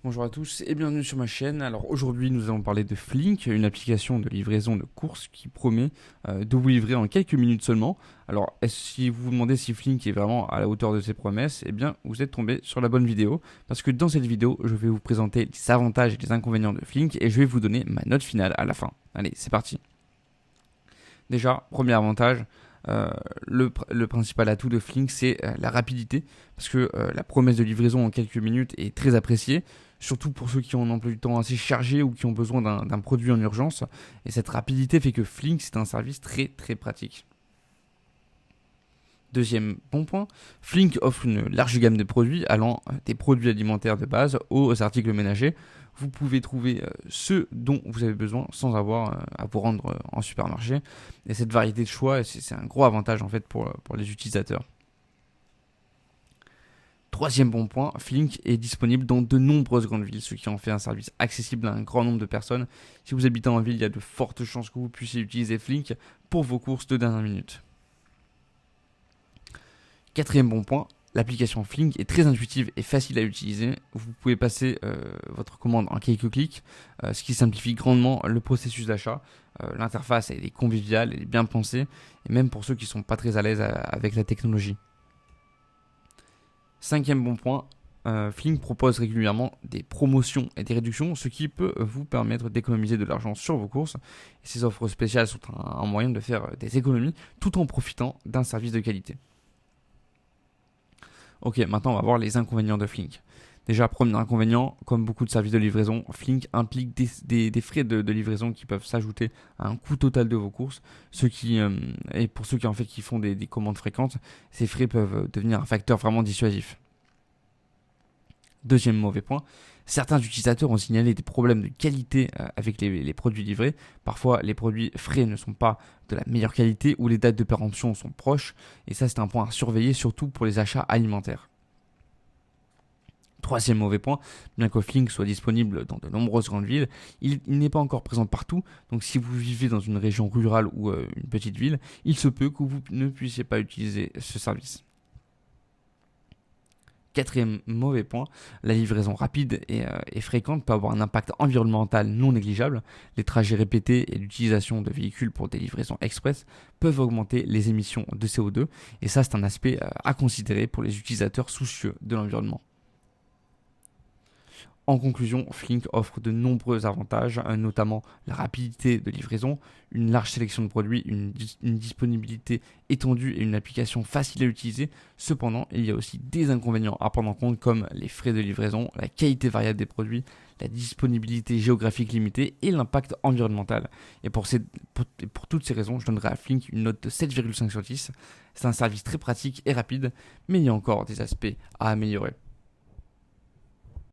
Bonjour à tous et bienvenue sur ma chaîne. Alors aujourd'hui nous allons parler de Flink, une application de livraison de courses qui promet de vous livrer en quelques minutes seulement. Alors si vous vous demandez si Flink est vraiment à la hauteur de ses promesses, eh bien vous êtes tombé sur la bonne vidéo parce que dans cette vidéo je vais vous présenter les avantages et les inconvénients de Flink et je vais vous donner ma note finale à la fin. Allez, c'est parti. Déjà, premier avantage, euh, le principal atout de Flink, c'est la rapidité, parce que la promesse de livraison en quelques minutes est très appréciée, surtout pour ceux qui ont un emploi du temps assez chargé ou qui ont besoin d'un produit en urgence. Et cette rapidité fait que Flink, c'est un service très très pratique. Deuxième bon point, Flink offre une large gamme de produits allant des produits alimentaires de base aux articles ménagers. Vous pouvez trouver ceux dont vous avez besoin sans avoir à vous rendre en supermarché. Et cette variété de choix, c'est un gros avantage en fait pour les utilisateurs. Troisième bon point, Flink est disponible dans de nombreuses grandes villes, ce qui en fait un service accessible à un grand nombre de personnes. Si vous habitez en ville, il y a de fortes chances que vous puissiez utiliser Flink pour vos courses de dernière minute. Quatrième bon point, l'application Flink est très intuitive et facile à utiliser. Vous pouvez passer votre commande en quelques clics, ce qui simplifie grandement le processus d'achat. L'interface elle est conviviale, elle est bien pensée, et même pour ceux qui ne sont pas très à l'aise avec la technologie. Cinquième bon point, Flink propose régulièrement des promotions et des réductions, ce qui peut vous permettre d'économiser de l'argent sur vos courses. Et ces offres spéciales sont un moyen de faire des économies tout en profitant d'un service de qualité. Ok, maintenant on va voir les inconvénients de Flink. Déjà, premier inconvénient, comme beaucoup de services de livraison, Flink implique des frais de livraison qui peuvent s'ajouter à un coût total de vos courses. Et pour ceux qui font des commandes fréquentes, ces frais peuvent devenir un facteur vraiment dissuasif. Deuxième mauvais point, certains utilisateurs ont signalé des problèmes de qualité avec les produits livrés. Parfois, les produits frais ne sont pas de la meilleure qualité ou les dates de péremption sont proches. Et ça, c'est un point à surveiller, surtout pour les achats alimentaires. Troisième mauvais point, bien que Flink soit disponible dans de nombreuses grandes villes, il n'est pas encore présent partout. Donc si vous vivez dans une région rurale ou une petite ville, il se peut que vous ne puissiez pas utiliser ce service. Quatrième mauvais point, la livraison rapide et fréquente peut avoir un impact environnemental non négligeable. Les trajets répétés et l'utilisation de véhicules pour des livraisons express peuvent augmenter les émissions de CO2 et ça c'est un aspect à considérer pour les utilisateurs soucieux de l'environnement. En conclusion, Flink offre de nombreux avantages, notamment la rapidité de livraison, une large sélection de produits, une disponibilité étendue et une application facile à utiliser. Cependant, il y a aussi des inconvénients à prendre en compte comme les frais de livraison, la qualité variable des produits, la disponibilité géographique limitée et l'impact environnemental. Et pour toutes ces raisons, je donnerai à Flink une note de 7,5 sur 10. C'est un service très pratique et rapide, mais il y a encore des aspects à améliorer.